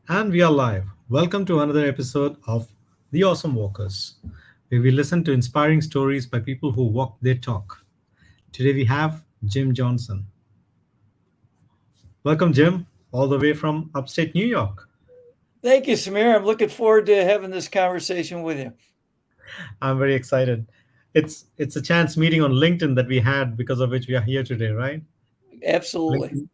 And we are live. Welcome to another episode of The Awesome Walkers, where we listen to inspiring stories by people who walk their talk. Today we have Jim Johnson. Welcome, Jim, all the way from upstate New York. Thank you, Samir. I'm looking forward to having this conversation with you. I'm very excited. It's a chance meeting on LinkedIn that we had because of which we are here today, right? Absolutely. LinkedIn.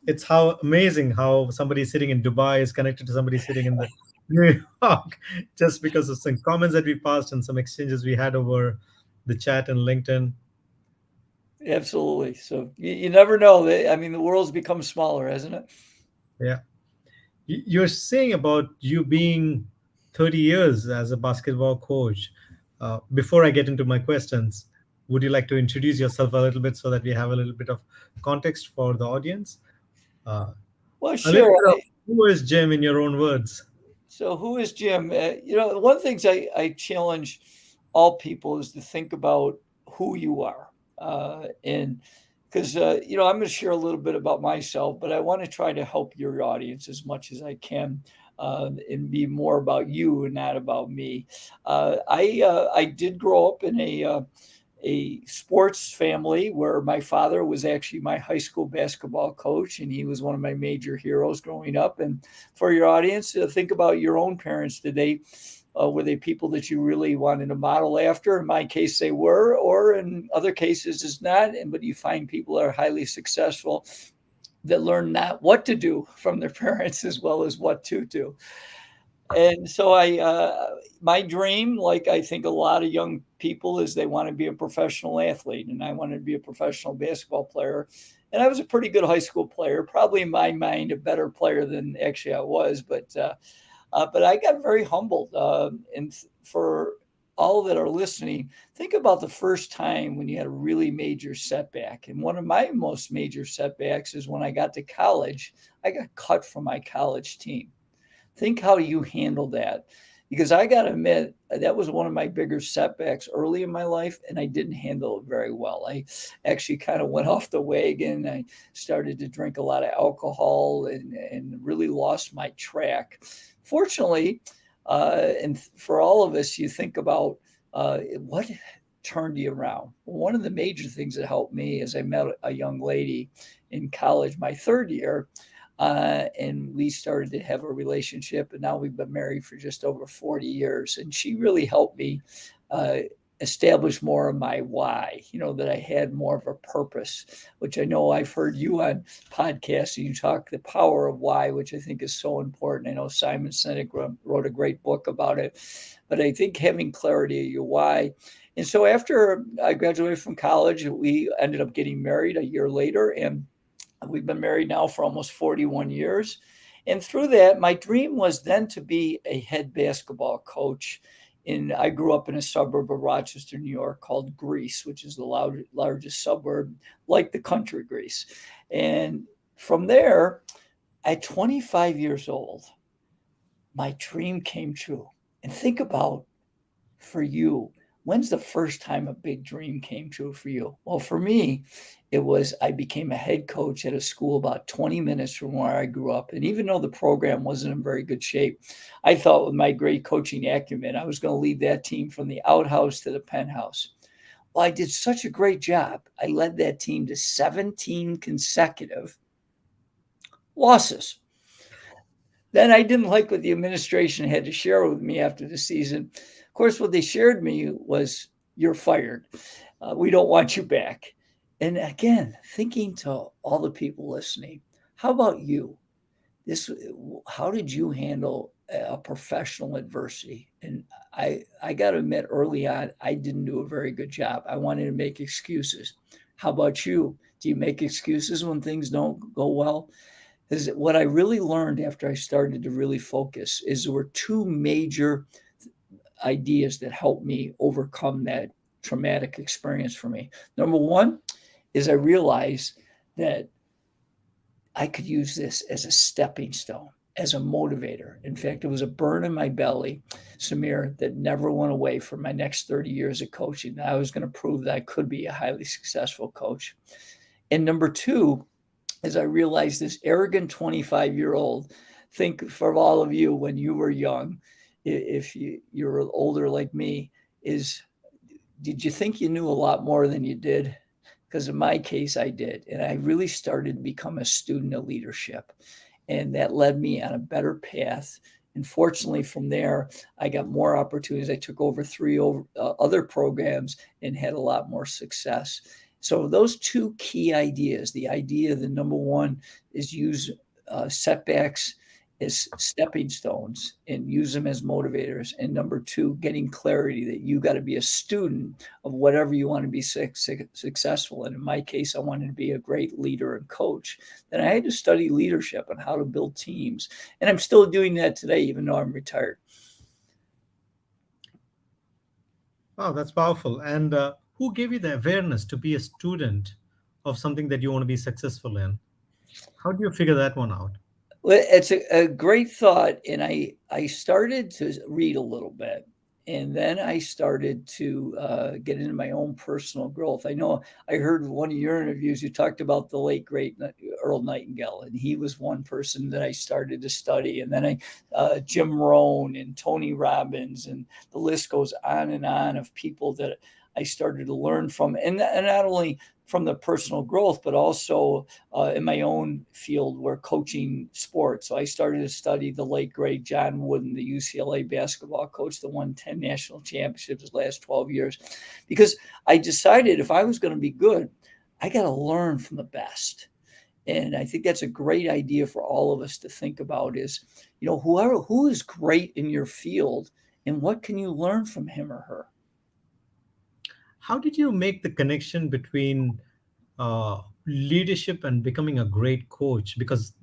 It's how amazing how somebody sitting in Dubai is connected to somebody sitting in the New York just because of some comments that we passed and some exchanges we had over the chat and LinkedIn. Absolutely. So you never know. I mean, the world's become smaller, hasn't it? Yeah. You're saying about you being 30 years as a basketball coach. Before I get into my questions, would you like to introduce yourself a little bit so that we have a little bit of context for the audience? Uh, Well, a little sure. bit of who is Jim in your own words? So who is Jim? One of the things I challenge all people is to think about who you are. And because, I'm going to share a little bit about myself, but I want to try to help your audience as much as I can. And be more about you and not about me. I did grow up in a sports family where my father was actually my high school basketball coach, and he was one of my major heroes growing up. And for your audience, think about your own parents. Were they people that you really wanted to model after? In my case, they were, or in other cases, it's not. But you find people that are highly successful that learn not what to do from their parents as well as what to do. And so my dream, like I think a lot of young people, is they want to be a professional athlete, and I wanted to be a professional basketball player. And I was a pretty good high school player, probably in my mind a better player than actually I was. But I got very humbled. And for all that are listening, think about the first time when you had a really major setback. And one of my most major setbacks is when I got to college. I got cut from my college team. Think how you handle that. Because I got to admit, that was one of my bigger setbacks early in my life, and I didn't handle it very well. I actually kind of went off the wagon. I started to drink a lot of alcohol and really lost my track. Fortunately, and for all of us, you think about what turned you around. Well, one of the major things that helped me is I met a young lady in college my third year, and we started to have a relationship, and now we've been married for just over 40 years. And she really helped me uh, establish more of my why, that I had more of a purpose, which I know I've heard you on podcasts, and you talk the power of why, which I think is so important. I know Simon Sinek wrote a great book about it, but I think having clarity of your why. And so after I graduated from college, we ended up getting married a year later, and we've been married now for almost 41 years. And through that, my dream was then to be a head basketball coach. I grew up in a suburb of Rochester, New York called Greece, which is the largest suburb, like the country Greece. And from there, at 25 years old, my dream came true. And think about, for you, when's the first time a big dream came true for you? Well, for me, it was I became a head coach at a school about 20 minutes from where I grew up. And even though the program wasn't in very good shape, I thought with my great coaching acumen, I was going to lead that team from the outhouse to the penthouse. Well, I did such a great job. I led that team to 17 consecutive losses. Then I didn't like what the administration had to share with me after the season. Of course, what they shared me was, "You're fired. We don't want you back." And again, thinking to all the people listening, how about you? This, how did you handle a professional adversity? And I got to admit, early on, I didn't do a very good job. I wanted to make excuses. How about you? Do you make excuses when things don't go well? Is what I really learned after I started to really focus is there were two major ideas that helped me overcome that traumatic experience for me. Number one is I realized that I could use this as a stepping stone, as a motivator. In fact, it was a burn in my belly, Samir, that never went away for my next 30 years of coaching. I was going to prove that I could be a highly successful coach. And number two, as I realized this arrogant 25-year-old think for all of you when you were young, if you're older like me, is did you think you knew a lot more than you did? Because in my case, I did. And I really started to become a student of leadership. And that led me on a better path. And fortunately, from there, I got more opportunities. I took over other programs and had a lot more success. So, those two key ideas, the number one is use setbacks as stepping stones and use them as motivators. And number two, getting clarity that you got to be a student of whatever you want to be successful in. In my case, I wanted to be a great leader and coach. Then I had to study leadership and how to build teams. And I'm still doing that today, even though I'm retired. Wow, that's powerful. And who gave you the awareness to be a student of something that you want to be successful in? How do you figure that one out? Well, it's a great thought, and I started to read a little bit, and then I started to get into my own personal growth. I know I heard one of your interviews. You talked about the late great Earl Nightingale, and he was one person that I started to study, and then Jim Rohn and Tony Robbins, and the list goes on of people that I started to learn from, and not only from the personal growth, but also in my own field, where coaching sports. So I started to study the late great John Wooden, the UCLA basketball coach that won 10 national championships his last 12 years, because I decided if I was going to be good, I got to learn from the best. And I think that's a great idea for all of us to think about is, who is great in your field and what can you learn from him or her? How did you make the connection between leadership and becoming a great coach? Because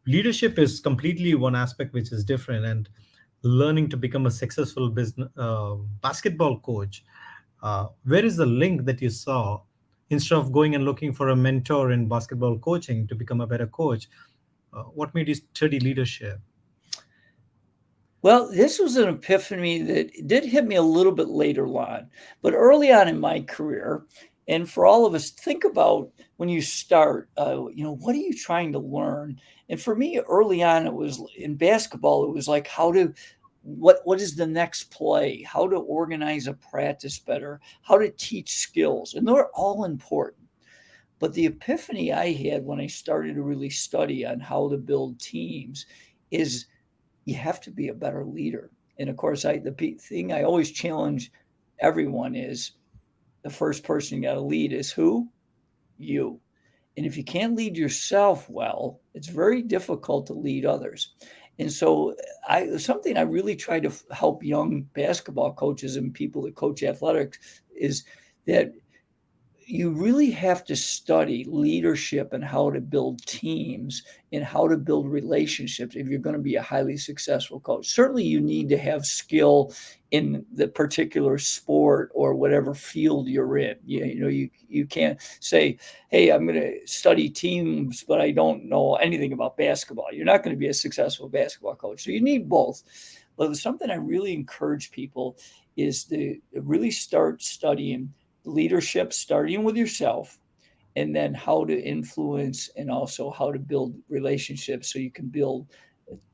leadership is completely one aspect which is different, and learning to become a successful business basketball coach. Where is the link that you saw? Instead of going and looking for a mentor in basketball coaching to become a better coach, what made you study leadership? Well, this was an epiphany that did hit me a little bit later on, but early on in my career, and for all of us, think about when you start, what are you trying to learn? And for me, early on, it was in basketball, it was like what is the next play? How to organize a practice better? How to teach skills? And they're all important. But the epiphany I had when I started to really study on how to build teams is you have to be a better leader. And of course, the thing I always challenge everyone is the first person you got to lead is who? You. And if you can't lead yourself well, it's very difficult to lead others. And so, something I really try to help young basketball coaches and people that coach athletics is that you really have to study leadership and how to build teams and how to build relationships if you're going to be a highly successful coach. Certainly, you need to have skill in the particular sport or whatever field you're in. You can't say, "Hey, I'm going to study teams, but I don't know anything about basketball." You're not going to be a successful basketball coach. So you need both. But something I really encourage people is to really start studying leadership, starting with yourself, and then how to influence and also how to build relationships so you can build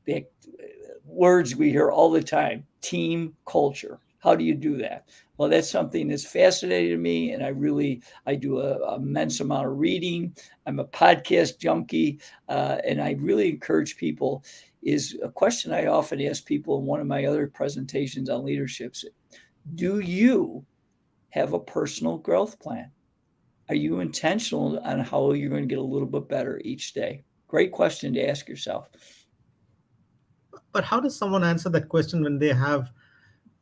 big words we hear all the time: team culture. How do you do that? Well, that's something that's fascinated me, and I do a immense amount of reading. I'm a podcast junkie, and I really encourage people. Is a question I often ask people in one of my other presentations on leaderships: do you have a personal growth plan? Are you intentional on how you're going to get a little bit better each day? Great question to ask yourself. But how does someone answer that question when they have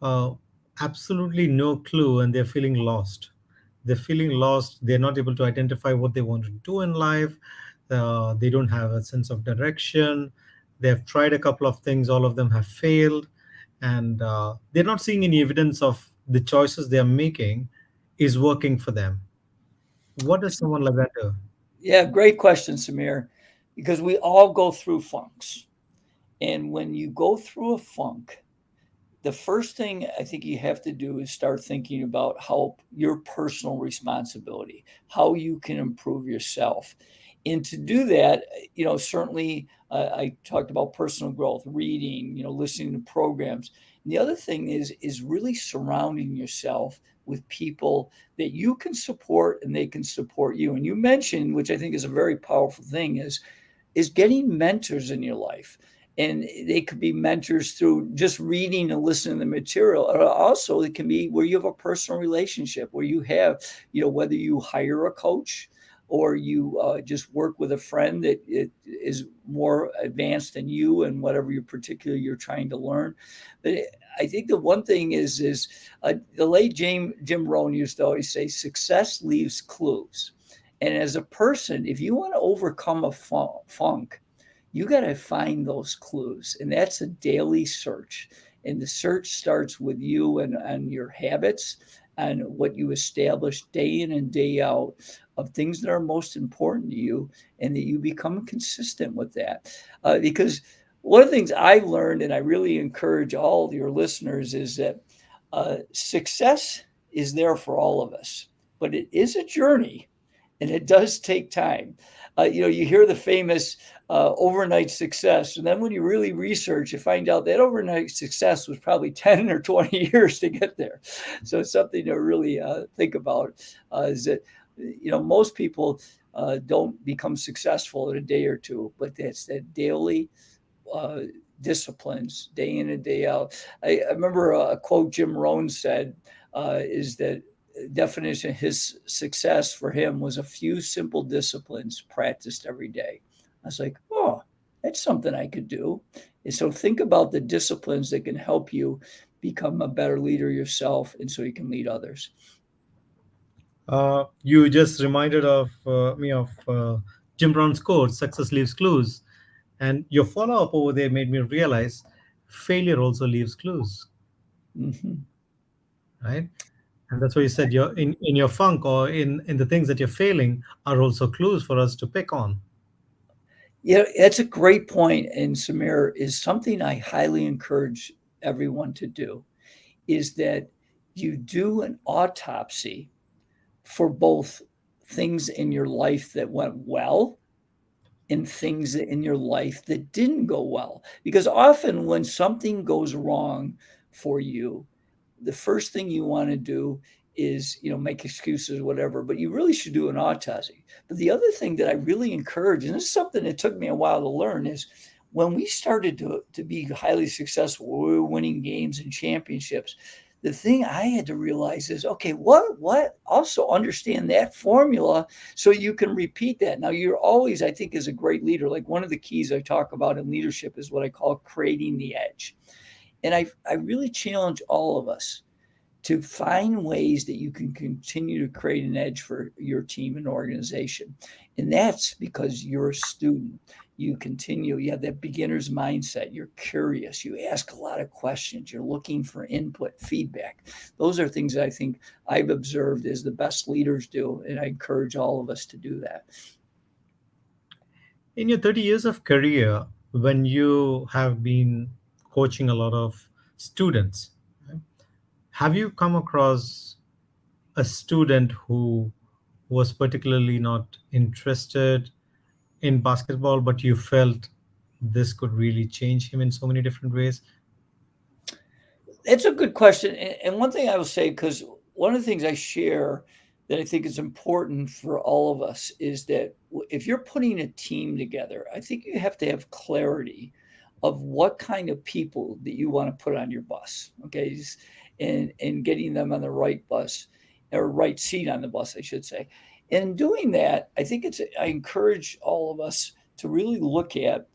uh, absolutely no clue and they're feeling lost? They're feeling lost. They're not able to identify what they want to do in life. They don't have a sense of direction. They've tried a couple of things, all of them have failed, and they're not seeing any evidence of the choices they're making is working for them. What does someone like that do? Yeah, great question, Samir, because we all go through funks. And when you go through a funk, the first thing I think you have to do is start thinking about how your personal responsibility, how you can improve yourself. And to do that, certainly I talked about personal growth, reading, listening to programs. And the other thing is really surrounding yourself with people that you can support and they can support you. And you mentioned, which I think is a very powerful thing, is getting mentors in your life. And they could be mentors through just reading and listening to the material. Or also, it can be where you have a personal relationship, where you have, whether you hire a coach or you just work with a friend that is more advanced than you and whatever you're trying to learn. But I think the one thing is the late Jim Rohn used to always say, success leaves clues. And as a person, if you want to overcome a funk, you got to find those clues. And that's a daily search. And the search starts with you and your habits and what you establish day in and day out of things that are most important to you, and that you become consistent with that. Because one of the things I've learned, and I really encourage all your listeners, is that success is there for all of us, but it is a journey and it does take time. You hear the famous overnight success, and then when you really research, you find out that overnight success was probably 10 or 20 years to get there. So it's something to really think about. Is that most people don't become successful in a day or two, but that's that daily uh, disciplines, day in and day out. I remember a quote Jim Rohn said, is that definition of his success for him was a few simple disciplines practiced every day. I was like, oh, that's something I could do. And so think about the disciplines that can help you become a better leader yourself, and so you can lead others. You just reminded of me of Jim Brown's quote, "Success leaves clues," and your follow-up over there made me realize failure also leaves clues, Mm-hmm. right? And that's why you said you're in your funk or in the things that you're failing are also clues for us to pick on. Yeah, that's a great point, and Samir, is something I highly encourage everyone to do, is that you do an autopsy for both things in your life that went well and things in your life that didn't go well. Because often when something goes wrong for you, the first thing you want to do is, make excuses or whatever, but you really should do an autopsy. But the other thing that I really encourage, and this is something that took me a while to learn, is when we started to be highly successful, we were winning games and championships. The thing I had to realize is, okay, what also understand that formula so you can repeat that. Now, you're always, I think, as a great leader, like one of the keys I talk about in leadership is what I call creating the edge. And I really challenge all of us to find ways that you can continue to create an edge for your team and organization. And that's because you're a student. You continue, you have that beginner's mindset. You're curious. You ask a lot of questions. You're looking for input, feedback. Those are things that I think I've observed as the best leaders do. And I encourage all of us to do that. In your 30 years of career, when you have been coaching a lot of students, right, have you come across a student who was particularly not interested in basketball, but you felt this could really change him in so many different ways? It's a good question. And one thing I will say, because one of the things I share that I think is important for all of us is that if you're putting a team together, I think you have to have clarity of what kind of people that you want to put on your bus. Okay. And getting them on the right bus or right seat on the bus, I should say. And in doing that, I think I encourage all of us to really look at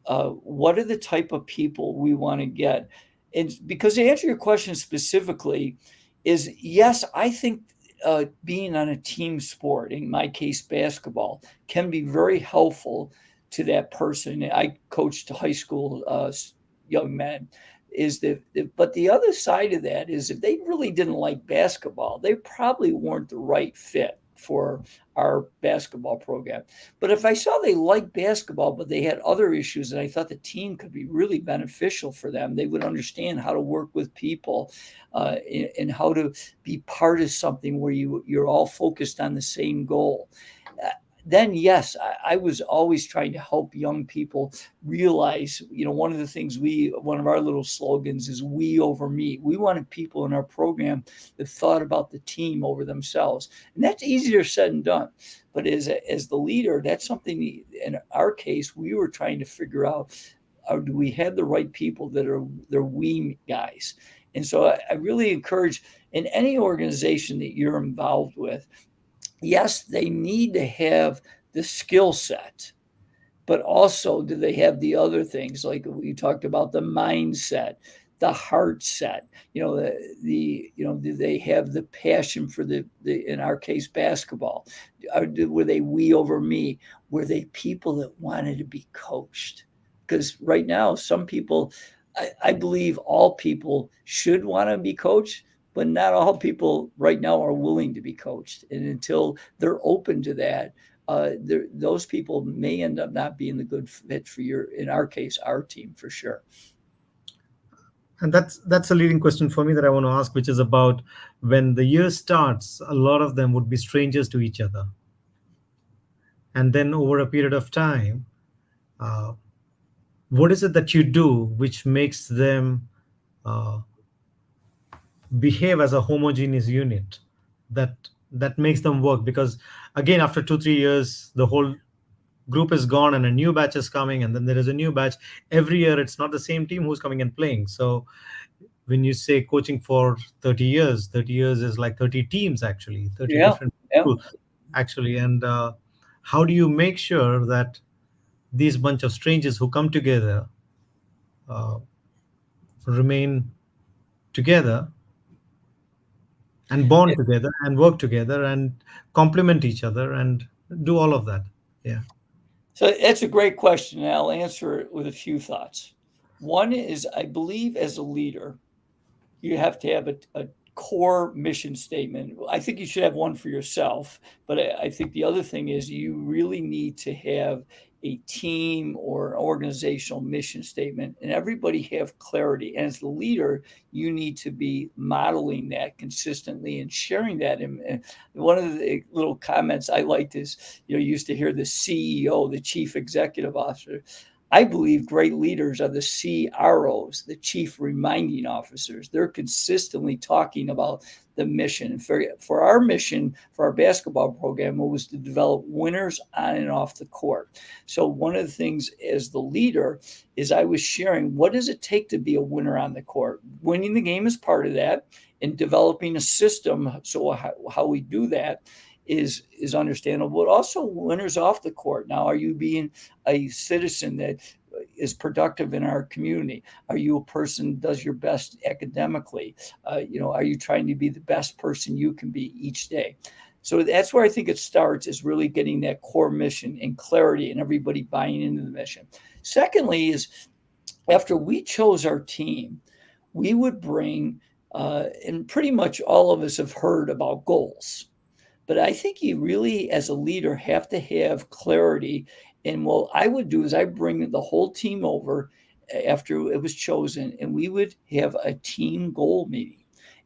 what are the type of people we want to get. And because to answer your question specifically, is yes, I think being on a team sport, in my case, basketball, can be very helpful to that person. I coached high school young men. Is that, but the other side of that is if they really didn't like basketball, they probably weren't the right fit for our basketball program. But if I saw they liked basketball, but they had other issues and I thought the team could be really beneficial for them, they would understand how to work with people and how to be part of something where you're all focused on the same goal. Uh, then yes, I was always trying to help young people realize, one of the things one of our little slogans is we over me. We wanted people in our program that thought about the team over themselves. And that's easier said than done. But as the leader, that's something in our case, we were trying to figure out, do we have the right people that are they're we guys? And so I really encourage in any organization that you're involved with, yes, they need to have the skill set, but also do they have the other things like we talked about, the mindset, the heart set, do they have the passion for the in our case basketball, were they we over me, were they people that wanted to be coached? Because right now some people, I believe all people should want to be coached, but not all people right now are willing to be coached, and until they're open to that, those people may end up not being the good fit for in our case, our team for sure. And that's a leading question for me that I want to ask, which is about when the year starts, a lot of them would be strangers to each other. And then over a period of time, uh, what is it that you do which makes them uh, behave as a homogeneous unit, that makes them work? Because again, after 2 3 years, the whole group is gone and a new batch is coming, and then there is a new batch every year. It's not the same team who's coming and playing. So when you say coaching for 30 years, 30 years is like 30 teams, actually 30 Yeah, different yeah. people, actually. And how do you make sure that these bunch of strangers who come together uh, remain together and bond together and work together and complement each other and do all of that? Yeah. So that's a great question, and I'll answer it with a few thoughts. One is, I believe as a leader, you have to have a core mission statement. I think you should have one for yourself, but I think the other thing is you really need to have a team or organizational mission statement, and everybody have clarity. And as the leader, you need to be modeling that consistently and sharing that. And one of the little comments I liked is, you used to hear the CEO, the chief executive officer. I believe great leaders are the CROs, the chief reminding officers. They're consistently talking about the mission. And for our mission, for our basketball program, it was to develop winners on and off the court. So one of the things as the leader is I was sharing, what does it take to be a winner on the court? Winning the game is part of that, and developing a system. So how we do that is understandable, but also winners off the court. Now, are you being a citizen that is productive in our community? Are you a person that does your best academically? Are you trying to be the best person you can be each day? So that's where I think it starts, is really getting that core mission and clarity and everybody buying into the mission. Secondly is, after we chose our team, we would bring, and pretty much all of us have heard about goals. But I think you really, as a leader, have to have clarity. And what I would do is I bring the whole team over after it was chosen, and we would have a team goal meeting.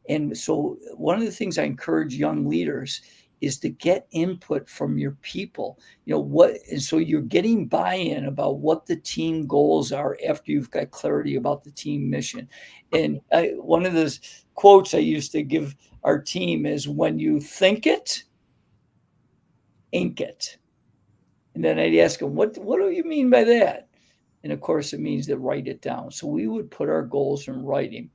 And so, one of the things I encourage young leaders is to get input from your people. And so you're getting buy-in about what the team goals are after you've got clarity about the team mission. And one of those quotes I used to give our team is, when you think it, ink it. And then I'd ask them, what do you mean by that? And of course, it means to write it down. So we would put our goals in writing.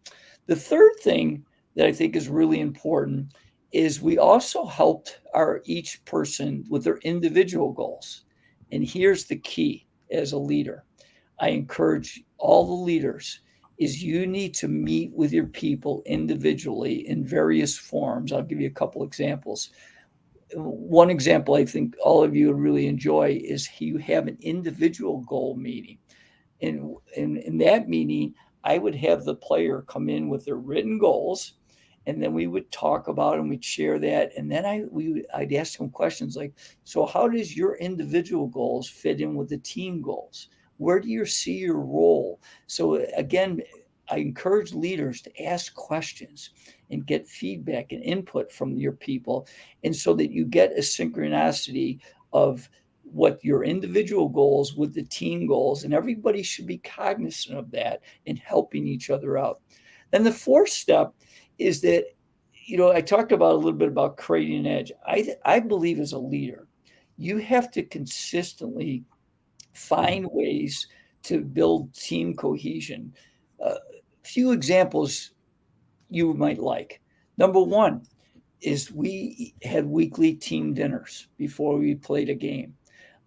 The third thing that I think is really important is we also helped each person with their individual goals. And here's the key as a leader. I encourage all the leaders is you need to meet with your people individually in various forms. I'll give you a couple examples. One example I think all of you would really enjoy is you have an individual goal meeting. In that meeting, I would have the player come in with their written goals, and then we would talk about and we'd share that. And then I'd ask them questions like, so how does your individual goals fit in with the team goals? Where do you see your role? So again, I encourage leaders to ask questions and get feedback and input from your people, and so that you get a synchronicity of what your individual goals with the team goals, and everybody should be cognizant of that and helping each other out. Then the fourth step is that, I talked about a little bit about creating an edge. I believe as a leader, you have to consistently find ways to build team cohesion. A few examples you might like. Number one is we had weekly team dinners before we played a game.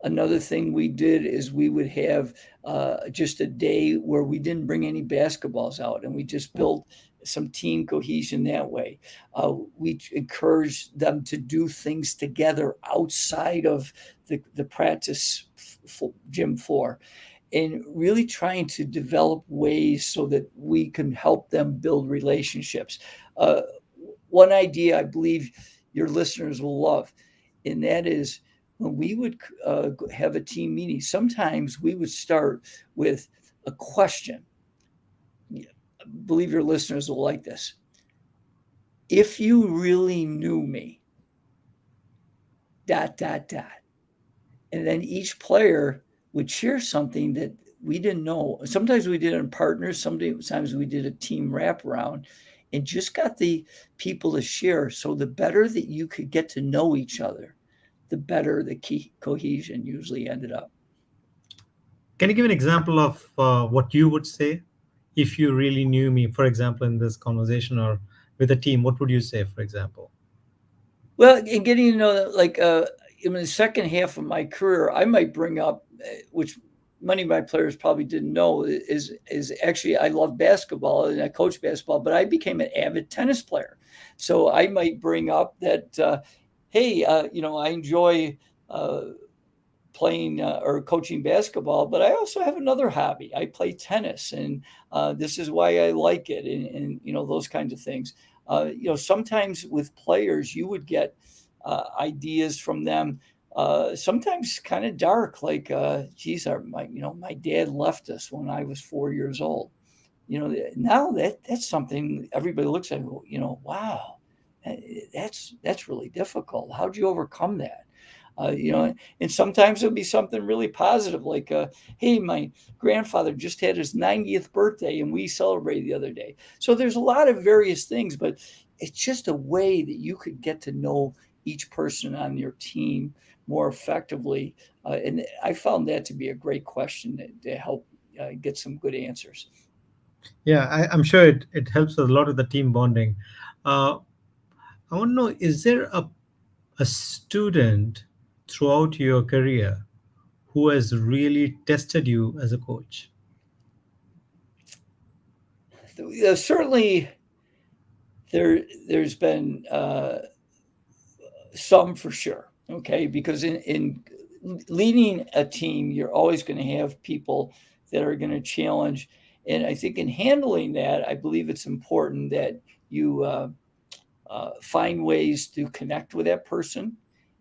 Another thing we did is we would have just a day where we didn't bring any basketballs out, and we just built some team cohesion that way. We encouraged them to do things together outside of the practice gym floor, and really trying to develop ways so that we can help them build relationships. Uh, One idea I believe your listeners will love, and that is when we would have a team meeting, sometimes we would start with a question. I believe your listeners will like this. If you really knew me, dot, dot, dot. And then each player would share something that we didn't know. Sometimes we did it in partners, sometimes we did a team wraparound and just got the people to share. So the better that you could get to know each other, the better the key cohesion usually ended up. Can you give an example of what you would say if you really knew me, for example, in this conversation or with a team? What would you say, for example? Well, in getting to know that, like in the second half of my career, I might bring up, which many of my players probably didn't know, is actually I love basketball and I coach basketball, but I became an avid tennis player. So I might bring up that, hey, I enjoy uh, playing or coaching basketball, but I also have another hobby. I play tennis, and this is why I like it, and those kinds of things. Sometimes with players, you would get ideas from them. Sometimes kind of dark, like, geez, my dad left us when I was 4 years old. Now that's something everybody looks at. And wow, that's really difficult. How'd you overcome that? And sometimes it'll be something really positive, like, hey, my grandfather just had his 90th birthday and we celebrated the other day. So there's a lot of various things, but it's just a way that you could get to know each person on your team more effectively. And I found that to be a great question to help get some good answers. Yeah, I'm sure it helps a lot with the team bonding. Uh, I want to know, is there a student throughout your career who has really tested you as a coach? Certainly, there's been some for sure. Okay, because in leading a team, you're always going to have people that are going to challenge. And I think in handling that, I believe it's important that you find ways to connect with that person,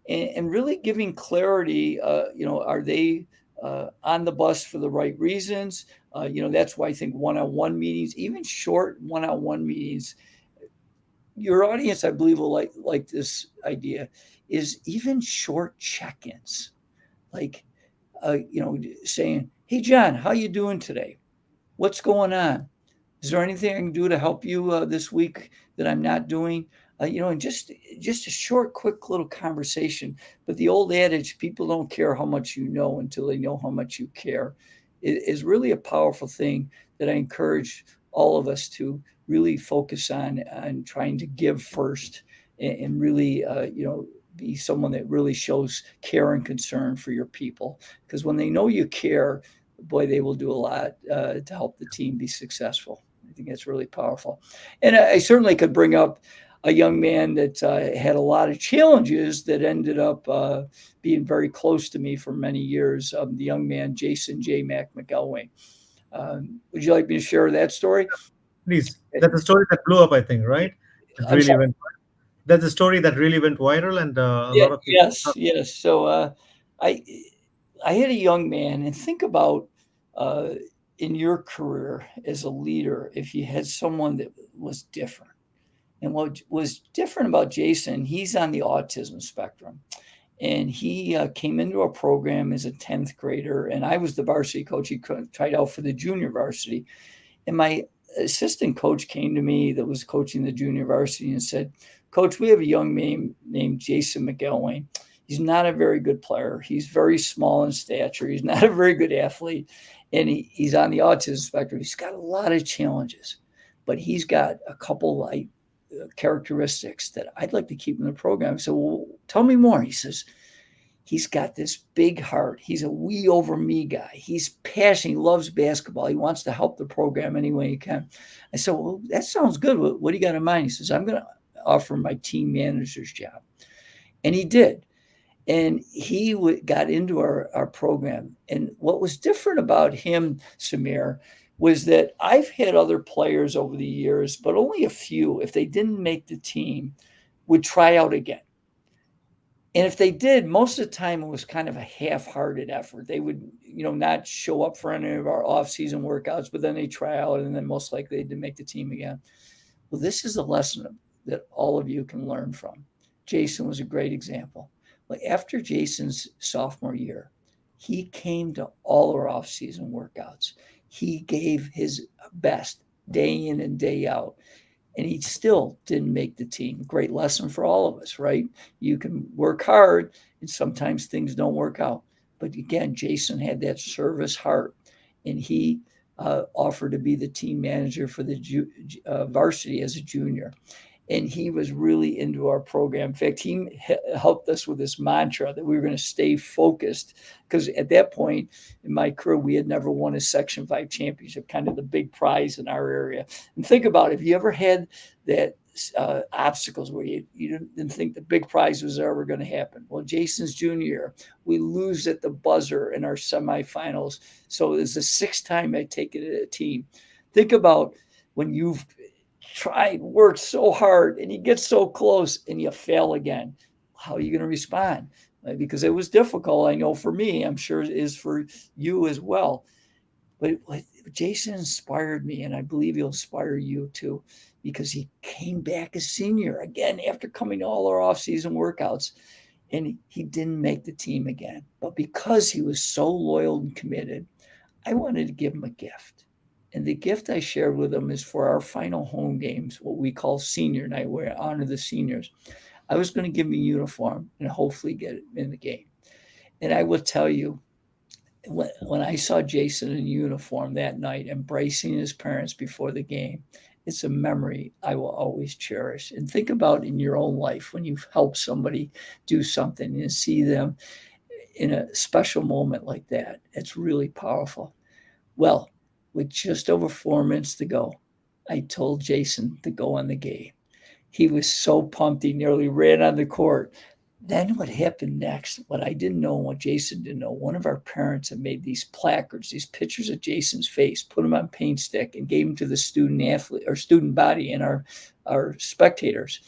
and really giving clarity. Are they on the bus for the right reasons? That's why I think one-on-one meetings, even short one-on-one meetings, your audience, I believe, will like this idea, is even short check-ins, like saying, "Hey, John, how you doing today? What's going on? Is there anything I can do to help you this week that I'm not doing?" And just a short, quick little conversation. But the old adage, "People don't care how much you know until they know how much you care," is really a powerful thing that I encourage all of us to really focus on trying to give first, and really, be someone that really shows care and concern for your people. Because when they know you care, boy, they will do a lot to help the team be successful. I think that's really powerful. And I certainly could bring up a young man that had a lot of challenges that ended up being very close to me for many years. The young man, Jason J. Mac McElwain. Would you like me to share that story? Please, that's a story that blew up, I think, right? It I'm really sorry. went. That's a story that really went viral, and a Yeah, lot of people. yes, yes. So I I had a young man, and think about uh, in your career as a leader, if you had someone that was different. And what was different about Jason, he's on the autism spectrum. And he came into our program as a 10th grader, and I was the varsity coach. He tried out for the junior varsity. And my assistant coach came to me that was coaching the junior varsity and said, Coach, we have a young man named Jason McElwain. He's not a very good player. He's very small in stature. He's not a very good athlete. And he's on the autism spectrum. He's got a lot of challenges, but he's got a couple characteristics that I'd like to keep in the program. So well, tell me more. He says, he's got this big heart. He's a we over me guy. He's passionate. He loves basketball. He wants to help the program any way he can. I said, well, that sounds good. What do you got in mind? He says, I'm going to offer my team manager's job. And he did. And he got into our program. And what was different about him, Samir, was that I've had other players over the years, but only a few, if they didn't make the team, would try out again. And if they did, most of the time it was kind of a half-hearted effort. They would, not show up for any of our off-season workouts, but then they try out, and then most likely they didn't make the team again. Well, this is a lesson that all of you can learn from. Jason was a great example. But after Jason's sophomore year, he came to all our off-season workouts. He gave his best day in and day out. And he still didn't make the team. Great lesson for all of us, right? You can work hard, and sometimes things don't work out. But again, Jason had that service heart, and he offered to be the team manager for the varsity as a junior. And he was really into our program. In fact, he helped us with this mantra that we were going to stay focused, because at that point in my career, we had never won a Section 5 championship, kind of the big prize in our area. And think about it, have you ever had that obstacles where you didn't think the big prize was ever going to happen? Well, Jason's junior year, we lose at the buzzer in our semifinals. So it's the sixth time I take it at a team. Think about when you've worked so hard, and you get so close and you fail again. How are you going to respond? Because it was difficult. I know for me, I'm sure it is for you as well. But Jason inspired me, and I believe he'll inspire you too, because he came back a senior again after coming to all our off-season workouts, and he didn't make the team again. But because he was so loyal and committed, I wanted to give him a gift. And the gift I shared with him is for our final home games, what we call senior night, where I honor the seniors. I was going to give him a uniform and hopefully get it in the game. And I will tell you, when I saw Jason in uniform that night, embracing his parents before the game, it's a memory I will always cherish. And think about in your own life when you've helped somebody do something and see them in a special moment like that. It's really powerful. Well, with just over 4 minutes to go, I told Jason to go on the game. He was so pumped, he nearly ran on the court. Then what happened next, what I didn't know and what Jason didn't know, one of our parents had made these placards, these pictures of Jason's face, put them on paint stick, and gave them to the student athlete or student body and our spectators.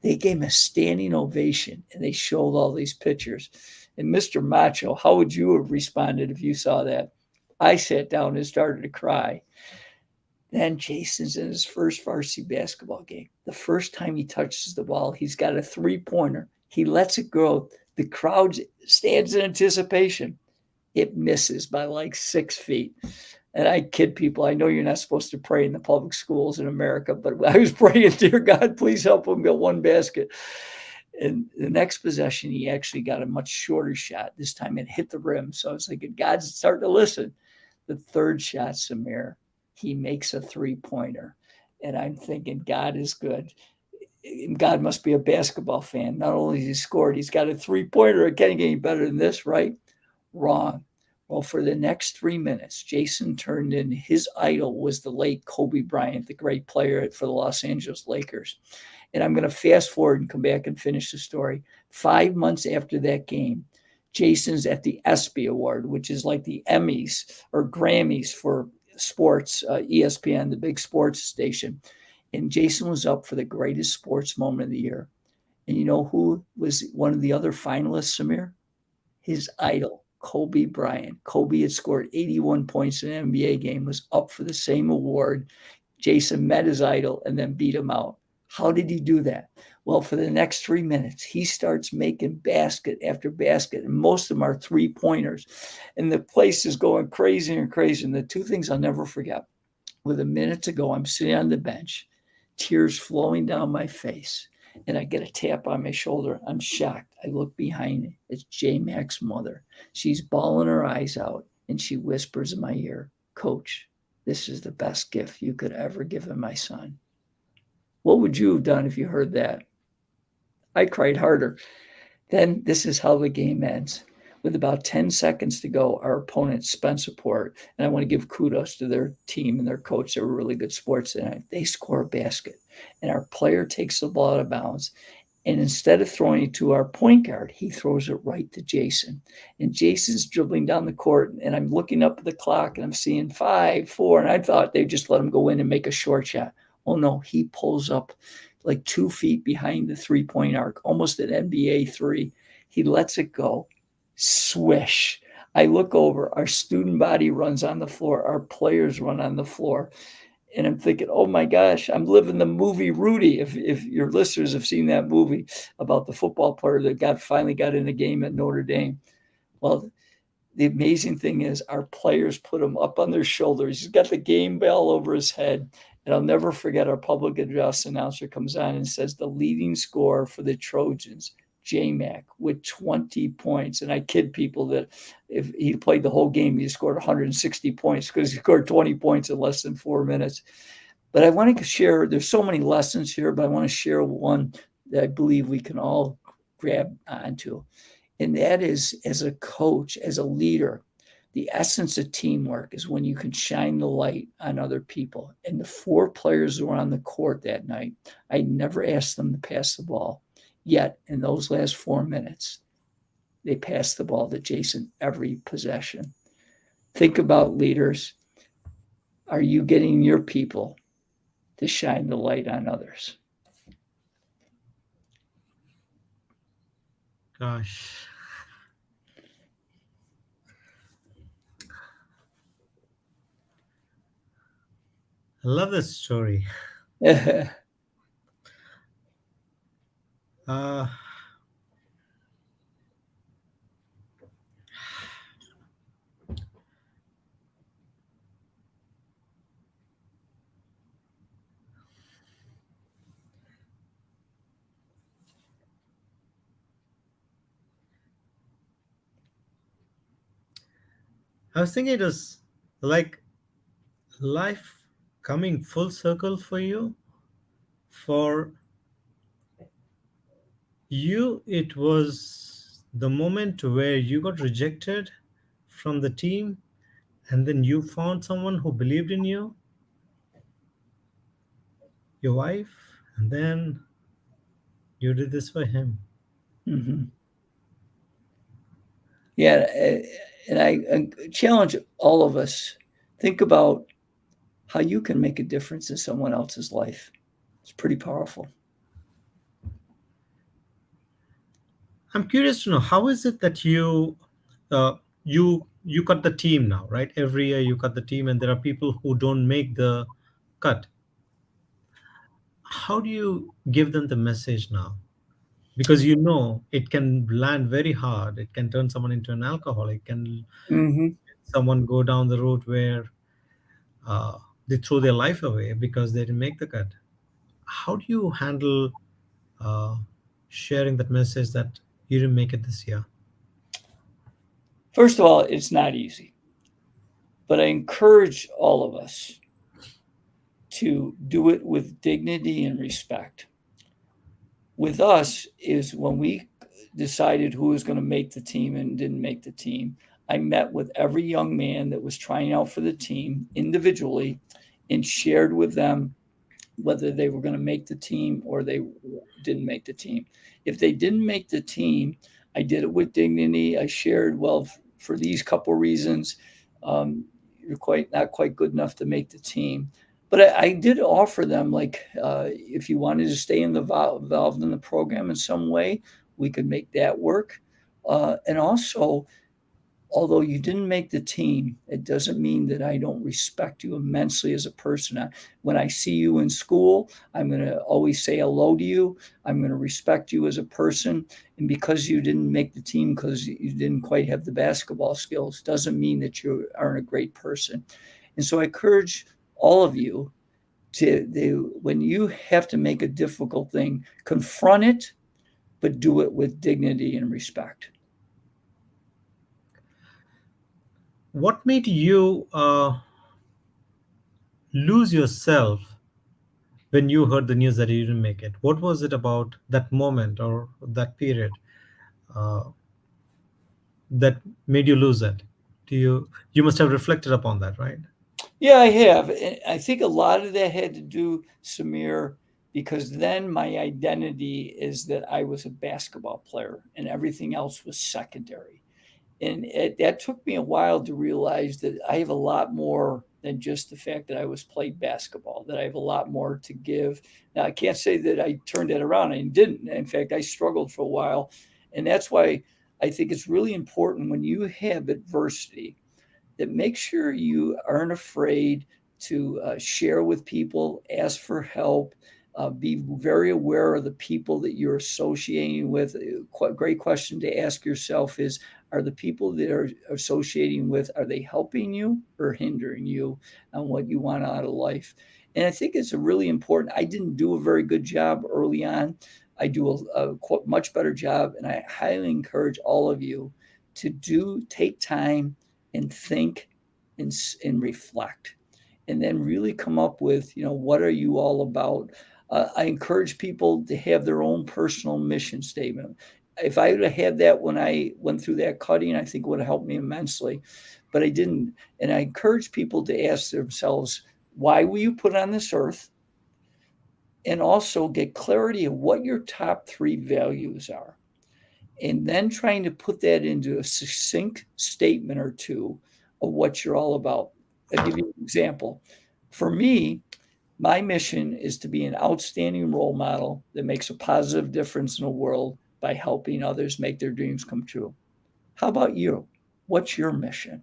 They gave him a standing ovation, and they showed all these pictures. And Mr. Macho, how would you have responded if you saw that? I sat down and started to cry. Then Jason's in his first varsity basketball game. The first time he touches the ball, he's got a three-pointer. He lets it go. The crowd stands in anticipation. It misses by like 6 feet. And I kid people, I know you're not supposed to pray in the public schools in America, but I was praying, dear God, please help him get one basket. And the next possession, he actually got a much shorter shot. This time it hit the rim. So I was like, God's starting to listen. The third shot, Samir, he makes a three-pointer. And I'm thinking, God is good. And God must be a basketball fan. Not only has he scored, he's got a three-pointer. It can't get any better than this, right? Wrong. Well, for the next 3 minutes, Jason turned in, his idol was the late Kobe Bryant, the great player for the Los Angeles Lakers. And I'm going to fast forward and come back and finish the story. 5 months after that game, Jason's at the ESPY Award, which is like the Emmys or Grammys for sports, ESPN, the big sports station. And Jason was up for the greatest sports moment of the year. And you know who was one of the other finalists, Samir? His idol, Kobe Bryant. Kobe had scored 81 points in an NBA game, was up for the same award. Jason met his idol and then beat him out. How did he do that? Well, for the next 3 minutes, he starts making basket after basket, and most of them are 3 pointers. And the place is going crazy and crazy. And the two things I'll never forget, with a minute to go, I'm sitting on the bench, tears flowing down my face, and I get a tap on my shoulder. I'm shocked. I look behind me. It's J Mac's mother. She's bawling her eyes out, and she whispers in my ear, Coach, this is the best gift you could ever give him, my son. What would you have done if you heard that? I cried harder. Then this is how the game ends. With about 10 seconds to go, our opponent, Spencer Port, and I want to give kudos to their team and their coach. They were really good sports tonight. They score a basket, and our player takes the ball out of bounds. And instead of throwing it to our point guard, he throws it right to Jason. And Jason's dribbling down the court, and I'm looking up at the clock, and I'm seeing 5, 4, and I thought they just let him go in and make a short shot. Oh no, he pulls up like 2 feet behind the 3-point arc, almost an NBA three. He lets it go. Swish. I look over, our student body runs on the floor, our players run on the floor. And I'm thinking, oh my gosh, I'm living the movie Rudy. If your listeners have seen that movie about the football player that finally got in a game at Notre Dame. Well, the amazing thing is our players put him up on their shoulders. He's got the game bell over his head. And I'll never forget, our public address announcer comes on and says the leading scorer for the Trojans, J-Mac, with 20 points. And I kid people that if he played the whole game, he scored 160 points because he scored 20 points in less than 4 minutes. But I want to share, there's so many lessons here, but I want to share one that I believe we can all grab onto. And that is, as a coach, as a leader, the essence of teamwork is when you can shine the light on other people. And the 4 players who were on the court that night, I never asked them to pass the ball. Yet, in those last 4 minutes, they passed the ball to Jason every possession. Think about leaders. Are you getting your people to shine the light on others? Gosh. I love this story. Uh, I was thinking it was like life coming full circle for you. For you, it was the moment where you got rejected from the team, and then you found someone who believed in you, your wife, and then you did this for him. Mm-hmm. Yeah, and I challenge all of us, think about how you can make a difference in someone else's life. It's pretty powerful. I'm curious to know, how is it that you cut the team now, right? Every year you cut the team, and there are people who don't make the cut. How do you give them the message now? Because you know it can land very hard. It can turn someone into an alcoholic. It can Mm-hmm. someone go down the road where uh, they throw their life away because they didn't make the cut. How do you handle uh, sharing that message that you didn't make it this year? First of all, it's not easy, but I encourage all of us to do it with dignity and respect. With us is when we decided who was going to make the team and didn't make the team, I met with every young man that was trying out for the team individually and shared with them whether they were going to make the team or they didn't make the team. If they didn't make the team, I did it with dignity. I shared, well, for these couple reasons, you're not quite good enough to make the team. But I did offer them, like, if you wanted to stay involved in the program in some way, we could make that work. And also, although you didn't make the team, it doesn't mean that I don't respect you immensely as a person. When I see you in school, I'm going to always say hello to you. I'm going to respect you as a person. And because you didn't make the team because you didn't quite have the basketball skills, doesn't mean that you aren't a great person. And so I encourage all of you when you have to make a difficult thing, confront it, but do it with dignity and respect. What made you lose yourself when you heard the news that you didn't make it? What was it about that moment or that period uh, that made you lose it? You must have reflected upon that, right? Yeah, I have. And I think a lot of that had to do, Samir, because then my identity is that I was a basketball player and everything else was secondary. And that took me a while to realize that I have a lot more than just the fact that I was played basketball, that I have a lot more to give. Now, I can't say that I turned that around. I didn't. In fact, I struggled for a while. And that's why I think it's really important when you have adversity that make sure you aren't afraid to share with people, ask for help, be very aware of the people that you're associating with. Great question to ask yourself is, are the people that are associating with, are they helping you or hindering you on what you want out of life? And I think it's a really important. I didn't do a very good job early on. I do a much better job, and I highly encourage all of you to take time and think and reflect, and then really come up with, what are you all about. I encourage people to have their own personal mission statement. If I would have had that when I went through that cutting, I think it would have helped me immensely, but I didn't. And I encourage people to ask themselves, why were you put on this earth? And also get clarity of what your top three values are, and then trying to put that into a succinct statement or two of what you're all about. I'll give you an example. For me, my mission is to be an outstanding role model that makes a positive difference in the world by helping others make their dreams come true. How about you? What's your mission?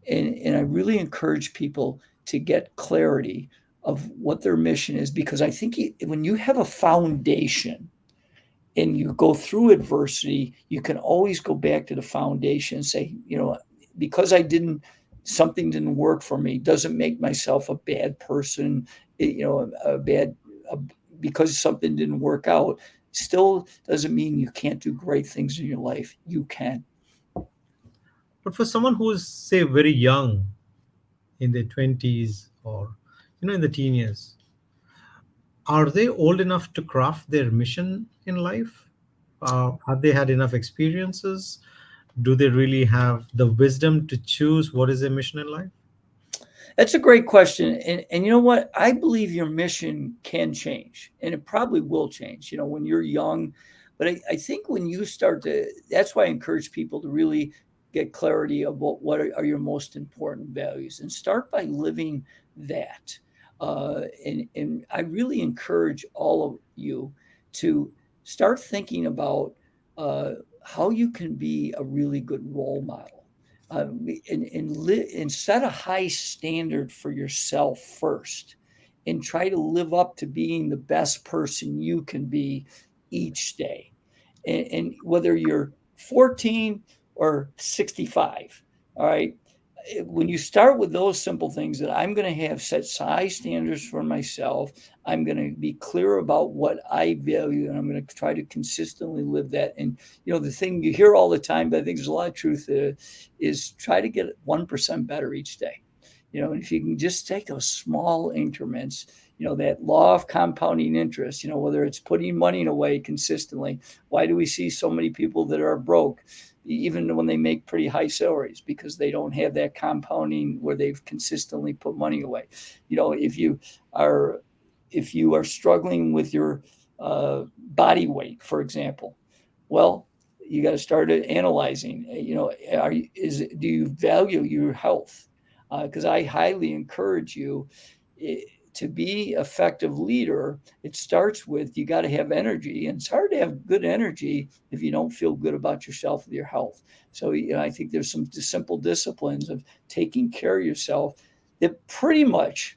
And I really encourage people to get clarity of what their mission is, because I think when you have a foundation and you go through adversity, you can always go back to the foundation and say, because something didn't work for me, doesn't make myself a bad person, a bad, a, because something didn't work out, still doesn't mean you can't do great things in your life. You can. But for someone who is, say, very young, in their 20s or in the teen years, are they old enough to craft their mission in life? Have they had enough experiences? Do they really have the wisdom to choose what is their mission in life? That's a great question. And you know what? I believe your mission can change, and it probably will change, when you're young. But I think when you start to, that's why I encourage people to really get clarity about what are your most important values and start by living that. And I really encourage all of you to start thinking about uh, how you can be a really good role model, and set a high standard for yourself first, and try to live up to being the best person you can be each day. And whether you're 14 or 65, all right, when you start with those simple things, that I'm going to have set high standards for myself, I'm going to be clear about what I value, and I'm going to try to consistently live that. And the thing you hear all the time, but I think there's a lot of truth is try to get 1% better each day. And if you can just take those small increments, that law of compounding interest, whether it's putting money away consistently. Why do we see so many people that are broke, even when they make pretty high salaries? Because they don't have that compounding where they've consistently put money away. If you are struggling with your body weight, for example, well, you got to start analyzing. Do you value your health? Because I highly encourage you to be effective leader, it starts with you got to have energy, and it's hard to have good energy if you don't feel good about yourself with your health. So I think there's some simple disciplines of taking care of yourself that pretty much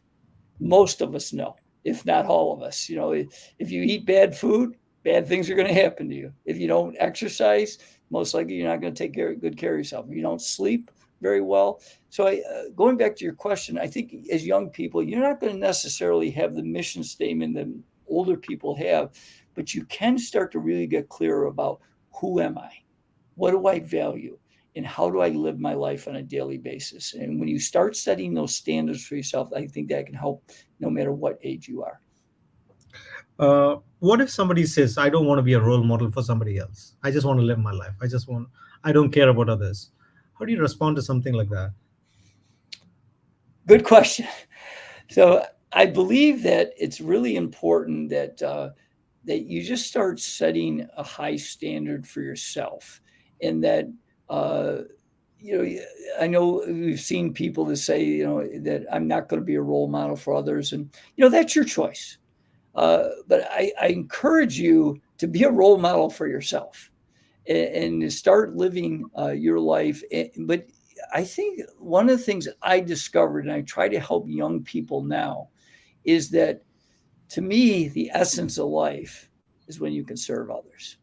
most of us know, if not all of us. If you eat bad food, bad things are going to happen to you. If you don't exercise, most likely you're not going to take good care of yourself. If you don't sleep very well. So, going back to your question, I think as young people, you're not going to necessarily have the mission statement that older people have, but you can start to really get clearer about who am I? What do I value? And how do I live my life on a daily basis? And when you start setting those standards for yourself, I think that can help no matter what age you are. What if somebody says, I don't want to be a role model for somebody else? I just want to live my life. I don't care about others. How do you respond to something like that? Good question. So I believe that it's really important that you just start setting a high standard for yourself, and that uh, you know I know we've seen people that say that I'm not going to be a role model for others, and that's your choice. But I encourage you to be a role model for yourself, and to start living your life. But I think one of the things that I discovered, and I try to help young people now, is that to me, the essence of life is when you can serve others.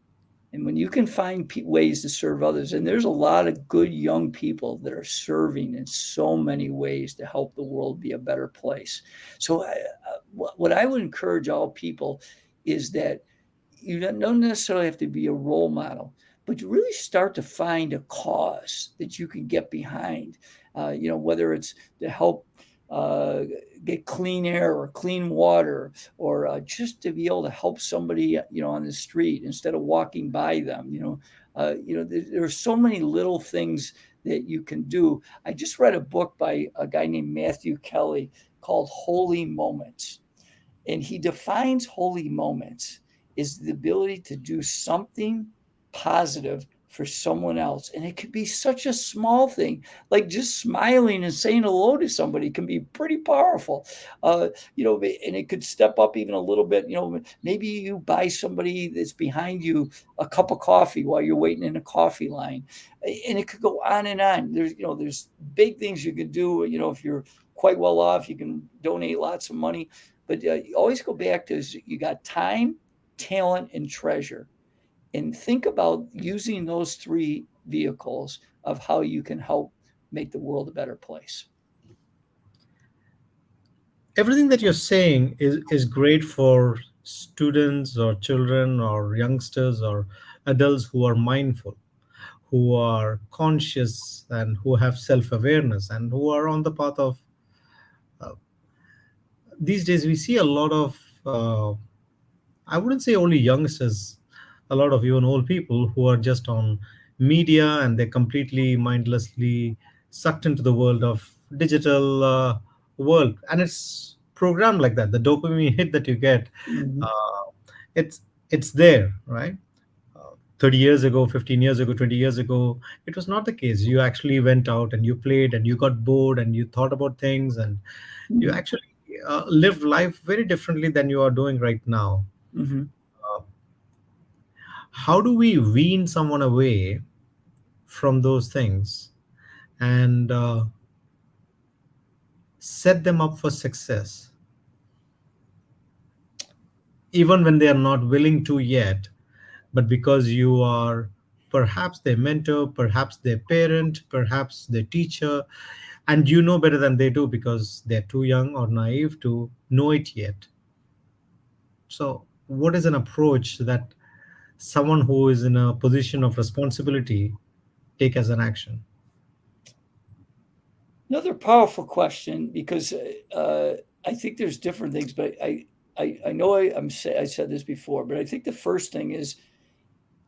And when you can find ways to serve others, and there's a lot of good young people that are serving in so many ways to help the world be a better place. So, what I would encourage all people is that you don't necessarily have to be a role model, but you really start to find a cause that you can get behind. Whether it's to help uh, get clean air or clean water, or just to be able to help somebody, on the street instead of walking by them. There are so many little things that you can do. I just read a book by a guy named Matthew Kelly called Holy Moments, and he defines holy moments is the ability to do something positive for someone else. And it could be such a small thing, like just smiling and saying hello to somebody can be pretty powerful. And it could step up even a little bit. Maybe you buy somebody that's behind you a cup of coffee while you're waiting in a coffee line. And it could go on and on. There's big things you can do. If you're quite well off, you can donate lots of money. But you always go back to you got time, talent, and treasure. And think about using those three vehicles of how you can help make the world a better place. Everything that you're saying is great for students or children or youngsters or adults who are mindful, who are conscious, and who have self-awareness, and who are on the path of these days we see a lot of I wouldn't say only youngsters, a lot of even old people who are just on media, and they're completely mindlessly sucked into the world of digital world, and it's programmed like that. The dopamine hit that you get, Mm-hmm. uh, it's it's there, right? 30 years ago, 15 years ago, 20 years ago, it was not the case. You actually went out and you played and you got bored and you thought about things, and you Mm-hmm. actually lived life very differently than you are doing right now. Mm-hmm. How do we wean someone away from those things and set them up for success, even when they are not willing to yet, but because you are perhaps their mentor, perhaps their parent, perhaps their teacher, and you know better than they do because they're too young or naive to know it yet. So, what is an approach that someone who is in a position of responsibility take as an action? Another powerful question, because I think there's different things, but I know I said this before, but I think the first thing is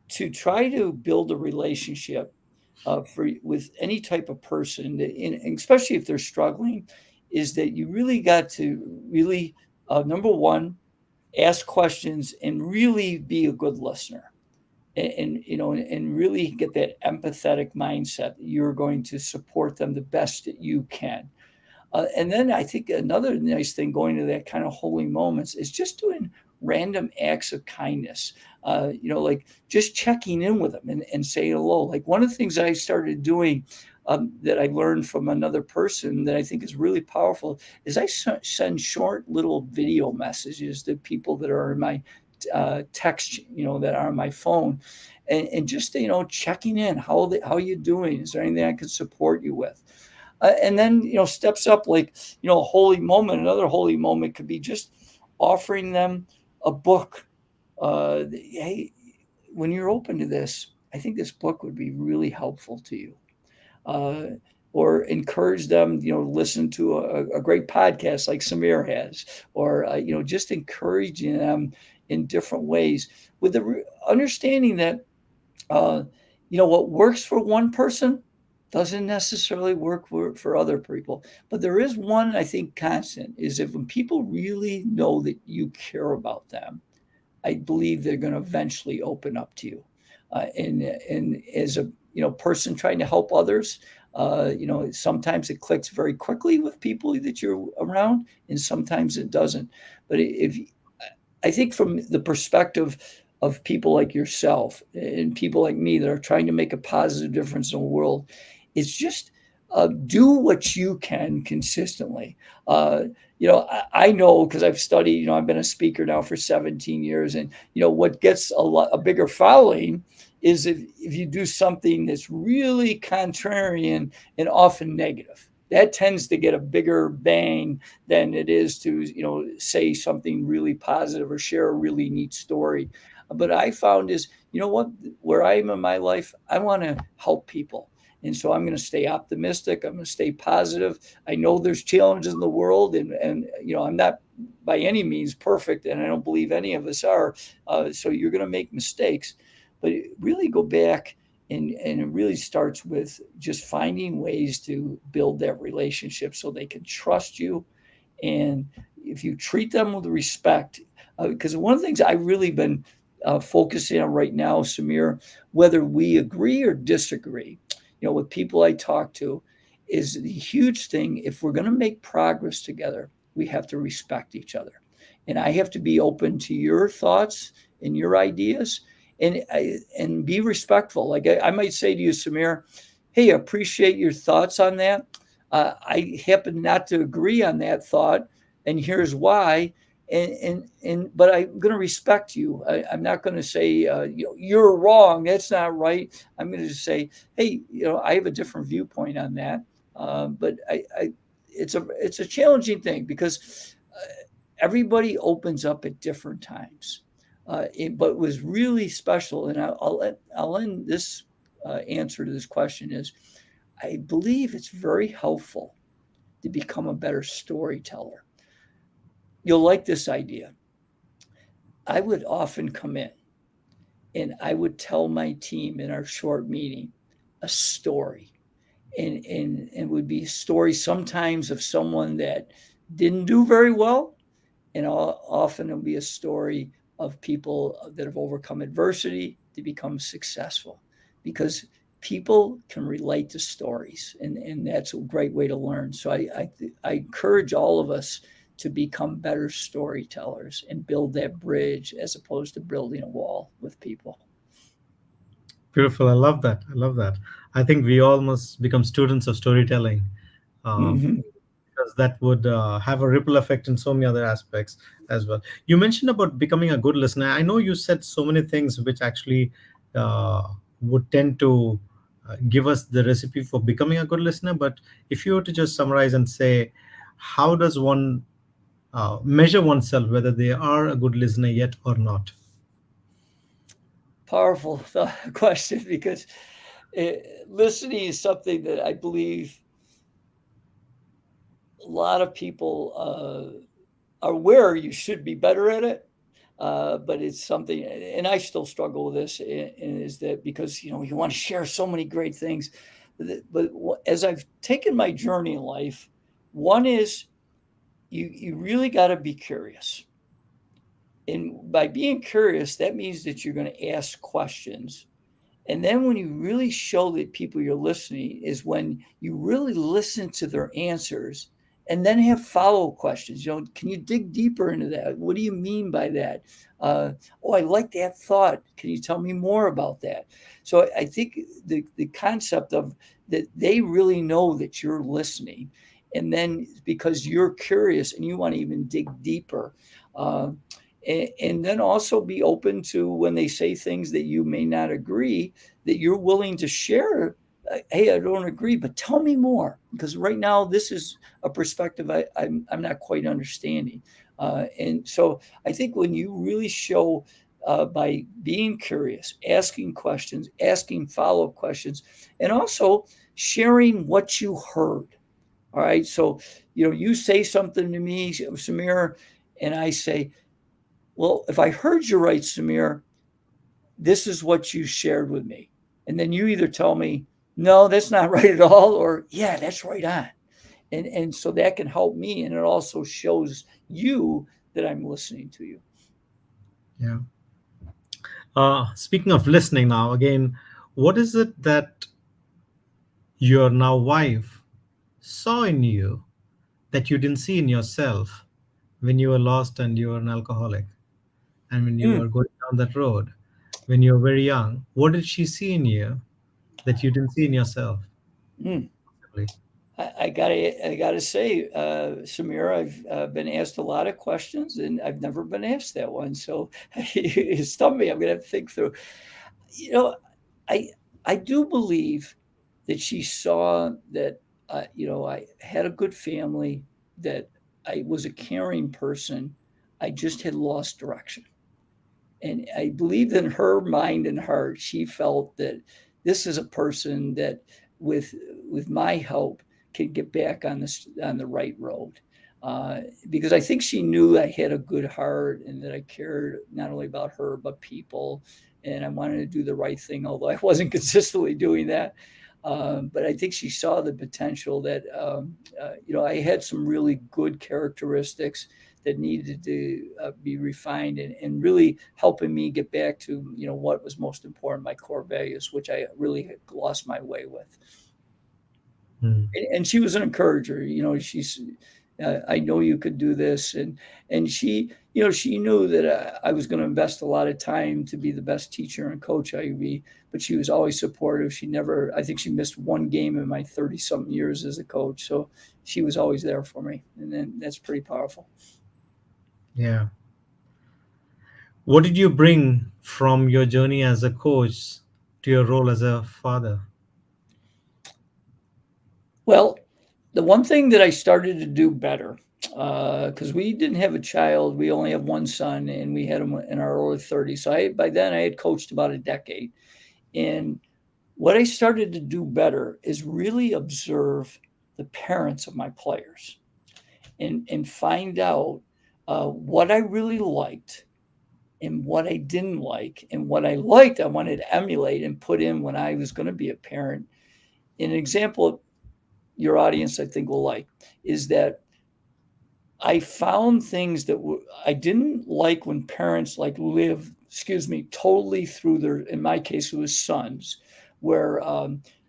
to try to build a relationship with any type of person, and especially if they're struggling, is that you really got to really, number one, ask questions and really be a good listener. And really get that empathetic mindset that you're going to support them the best that you can. And then I think another nice thing going to that kind of holy moments is just doing random acts of kindness. Like just checking in with them and saying hello. Like one of the things I started doing that I learned from another person that I think is really powerful is I send short little video messages to people that are in my text, that are on my phone, and just checking in. How you doing? Is there anything I can support you with? And then steps up like a holy moment. Another holy moment could be just offering them a book. Hey, when you're open to this, I think this book would be really helpful to you. Uh, or encourage them, listen to a great podcast like Samir has, or just encouraging them in different ways with the understanding that uh, what works for one person doesn't necessarily work for other people. But there is one, I think, constant is if when people really know that you care about them, I believe they're going to eventually open up to you. And as a person trying to help others, sometimes it clicks very quickly with people that you're around, and sometimes it doesn't. But if I think from the perspective of people like yourself and people like me that are trying to make a positive difference in the world, it's just do what you can consistently. Uh, I know because I've studied. I've been a speaker now for 17 years, and what gets a bigger following is if you do something that's really contrarian and often negative. That tends to get a bigger bang than it is to say something really positive or share a really neat story. But I found is what, where I am in my life, I want to help people. And so I'm going to stay optimistic. I'm going to stay positive. I know there's challenges in the world, and I'm not by any means perfect, and I don't believe any of us are. So you're going to make mistakes, but really go back, and it really starts with just finding ways to build that relationship so they can trust you. And if you treat them with respect, because one of the things I've really been focusing on right now, Samir, whether we agree or disagree, with people I talk to, is the huge thing. If we're going to make progress together, we have to respect each other. And I have to be open to your thoughts and your ideas, and be respectful. Like I might say to you, Samir, hey, I appreciate your thoughts on that. I happen not to agree on that thought, and here's why. But I'm going to respect you. I'm not going to say you're wrong. That's not right. I'm going to just say, hey, I have a different viewpoint on that. But it's a challenging thing because everybody opens up at different times. But was really special, and I'll end this answer to this question is, I believe it's very helpful to become a better storyteller. You'll like this idea. I would often come in and I would tell my team in our short meeting a story. And would be a story sometimes of someone that didn't do very well, and often it'll be a story of people that have overcome adversity to become successful, because people can relate to stories, and that's a great way to learn. So I encourage all of us to become better storytellers and build that bridge as opposed to building a wall with people. Beautiful. I love that. I love that. I think we all must become students of storytelling, uh, Mm-hmm. because that would have a ripple effect in so many other aspects as well. You mentioned about becoming a good listener. I know you said so many things which actually uh, would tend to give us the recipe for becoming a good listener. But if you were to just summarize and say, how does one measure oneself whether they are a good listener yet or not? Powerful question, because listening is something that I believe a lot of people are aware you should be better at it. But it's something, and I still struggle with this, is that because you want to share so many great things, but as I've taken my journey in life, one is you really got to be curious, and by being curious, that means that you're going to ask questions. And then when you really show that people you're listening is when you really listen to their answers and then have follow questions. Can you dig deeper into that? What do you mean by that? Uh, oh, I like that thought. Can you tell me more about that? So I think the concept of that they really know that you're listening, and then because you're curious and you want to even dig deeper. Uh, and then also be open to when they say things that you may not agree, that you're willing to share. Hey, I don't agree, but tell me more, because right now this is a perspective I'm not quite understanding. And so I think when you really show by being curious, asking questions, asking follow up questions, and also sharing what you heard. All right. So, you say something to me, Samir, and I say, well, if I heard you right, Samir, this is what you shared with me. And then you either tell me, no, that's not right at all, or yeah, that's right on. And so that can help me. And it also shows you that I'm listening to you. Yeah. Speaking of listening now, again, what is it that your now wife saw in you that you didn't see in yourself when you were lost and you were an alcoholic and when you Mm, were going down that road when you were very young? What did she see in you that you didn't see in yourself? mm. Possibly. I gotta say, Samir, I've been asked a lot of questions, and I've never been asked that one. So you stumped me. I'm gonna have to think through. You know, I I do believe that she saw that I had a good family, that I was a caring person. I just had lost direction. And I believe in her mind and heart, she felt that this is a person that with with my help could get back on the right road. Uh, because I think she knew I had a good heart and that I cared not only about her but people, and I wanted to do the right thing, although I wasn't consistently doing that. But I think she saw the potential that I had some really good characteristics that needed to be refined, and really helping me get back to what was most important, my core values, which I really had lost my way with. Hmm. And she was an encourager. She's I know you could do this, and she knew that I was going to invest a lot of time to be the best teacher and coach I could be, but she was always supportive. She never I think she missed one game in my 30 something years as a coach, so she was always there for me, and then that's pretty powerful. Yeah. What did you bring from your journey as a coach to your role as a father? Well, the one thing that I started to do better, because we didn't have a child, we only have one son, and we had him in our early 30s. So by then I had coached about a decade. And what I started to do better is really observe the parents of my players, and find out what I really liked and what I didn't like. And what I liked, I wanted to emulate and put in when I was going to be a parent. An example your audience I think will like is that I found things that I didn't like when parents like live, excuse me, totally through their, in my case, it was sons, where,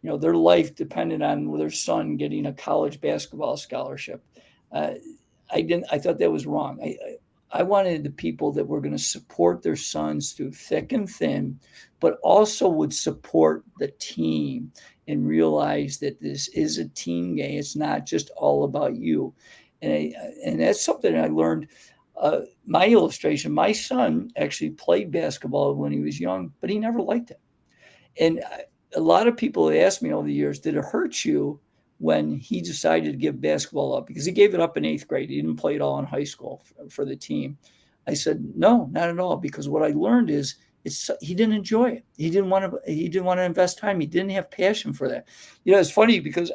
their life depended on their son getting a college basketball scholarship. Uh, I thought that was wrong. I wanted the people that were going to support their sons through thick and thin, but also would support the team and realize that this is a team game. It's not just all about you. And that's something I learned. My illustration, my son actually played basketball when he was young, but he never liked it. And a lot of people have asked me over the years, did it hurt you when he decided to give basketball up? Because he gave it up in eighth grade. He didn't play it all in high school for the team. I said, no, not at all. Because what I learned is he didn't enjoy it. He didn't want to invest time. He didn't have passion for that. It's funny because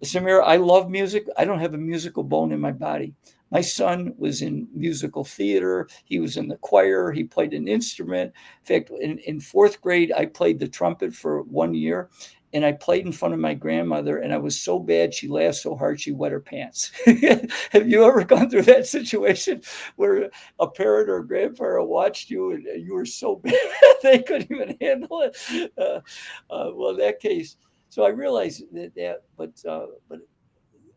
Samir, I love music. I don't have a musical bone in my body. My son was in musical theater. He was in the choir. He played an instrument. In fact, in fourth grade, I played the trumpet for 1 year, and I played in front of my grandmother, and I was so bad, she laughed so hard she wet her pants. Have you ever gone through that situation where a parent or a grandparent watched you and you were so bad they couldn't even handle it? Well, in that case, so I realized that, but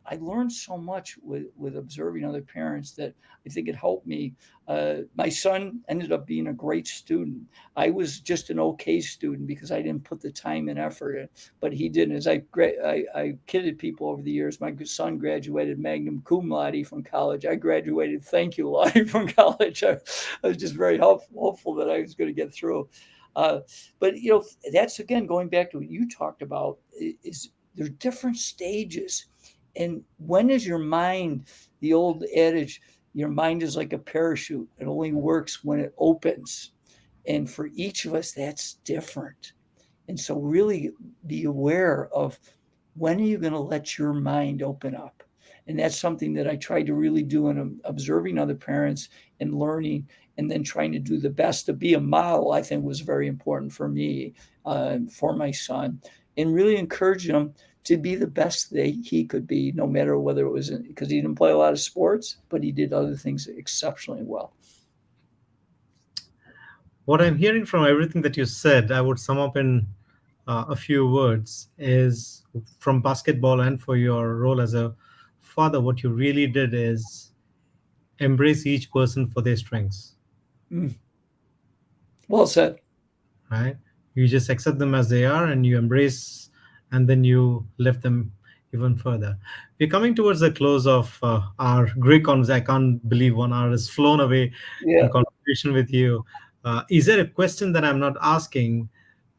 I learned so much with observing other parents that I think it helped me. My son ended up being a great student. I was just an okay student because I didn't put the time and effort in, but he didn't. I kidded people over the years. My son graduated magna cum laude from college. I graduated thank you laude from college. I was just very hopeful that I was going to get through. Uh, but that's again going back to what you talked about. Is there's different stages, and when is your mind? The old adage, your mind is like a parachute. It only works when it opens, and for each of us, that's different. And so, really be aware of when are you going to let your mind open up. And that's something that I tried to really do in observing other parents and learning, and then trying to do the best to be a model. I think was very important for me, for my son, and really encouraging him to be the best that he could be, no matter whether it was because he didn't play a lot of sports, but he did other things exceptionally well. What I'm hearing from everything that you said, I would sum up in a few words, is from basketball and for your role as a father, what you really did is embrace each person for their strengths, Mm, well said. right? You just accept them as they are and you embrace, and then you lift them even further. We're coming towards the close of our great conversation. I can't believe 1 hour has flown away in Yeah, conversation with you. Is there a question that I'm not asking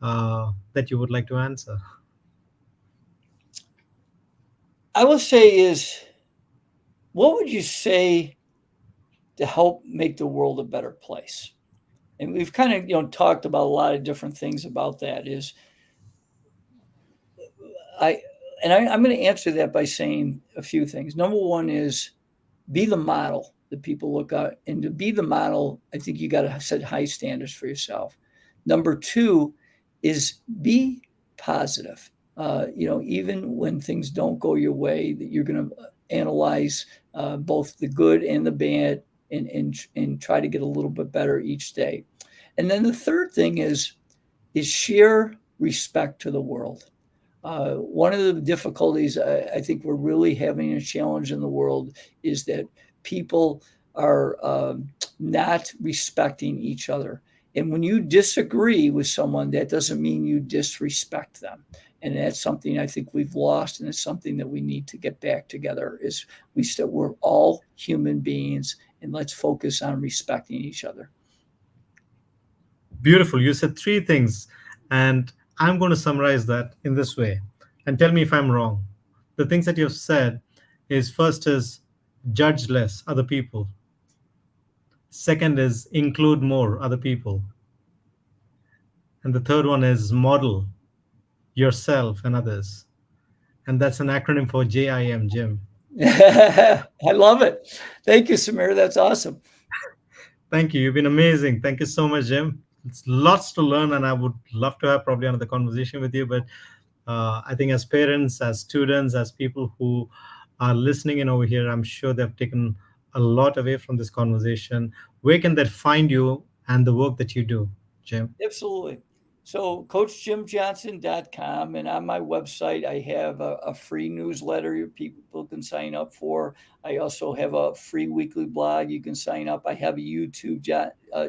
that you would like to answer? I will say is, what would you say to help make the world a better place? And we've kind of talked about a lot of different things about that. Is I I'm going to answer that by saying a few things. Number one is be the model that people look at, and to be the model, I think you got to set high standards for yourself. Number two is be positive. Even when things don't go your way, that you're going to analyze both the good and the bad, and try to get a little bit better each day. And then the third thing is share respect to the world. One of the difficulties I think we're really having a challenge in the world is that people are not respecting each other. And when you disagree with someone, that doesn't mean you disrespect them. And that's something I think we've lost, and it's something that we need to get back together. Is we're all human beings, and let's focus on respecting each other. Beautiful. You said three things, and I'm going to summarize that in this way. And tell me if I'm wrong. The things that you've said is first is judge less other people. Second is include more other people. And the third one is model yourself and others. And that's an acronym for JIM, Jim. I love it. Thank you, Samir. That's awesome. Thank you. You've been amazing. Thank you so much, Jim. It's lots to learn, and I would love to have probably another conversation with you. But I think as parents, as students, as people who are listening in over here, I'm sure they've taken a lot away from this conversation. Where can they find you and the work that you do, Jim? Absolutely. So, coachjimjohnson.com, and on my website, I have a free newsletter people can sign up for. I also have a free weekly blog you can sign up. I have a YouTube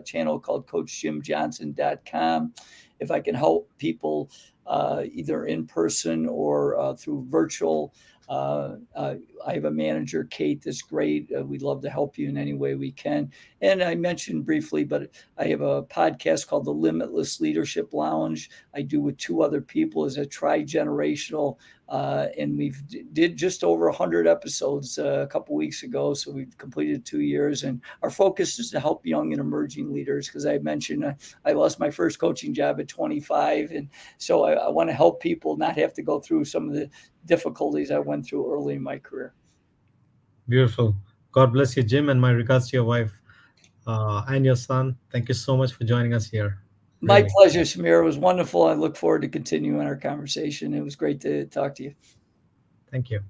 channel called coachjimjohnson.com. If I can help people either in person or through virtual, uh, uh, I have a manager, Kate, that's great. We'd love to help you in any way we can. And I mentioned briefly, but I have a podcast called the Limitless Leadership Lounge. I do with two other people as a tri-generational, and we've did just over 100 episodes a couple weeks ago. So we've completed 2 years, and our focus is to help young and emerging leaders. Because I mentioned I lost my first coaching job at 25, and so I want to help people not have to go through some of the difficulties I went through early in my career. Beautiful. God bless you, Jim, and my regards to your wife and your son. Thank you so much for joining us here. My Really. pleasure, Samir. It was wonderful. I look forward to continuing our conversation. It was great to talk to you. Thank you.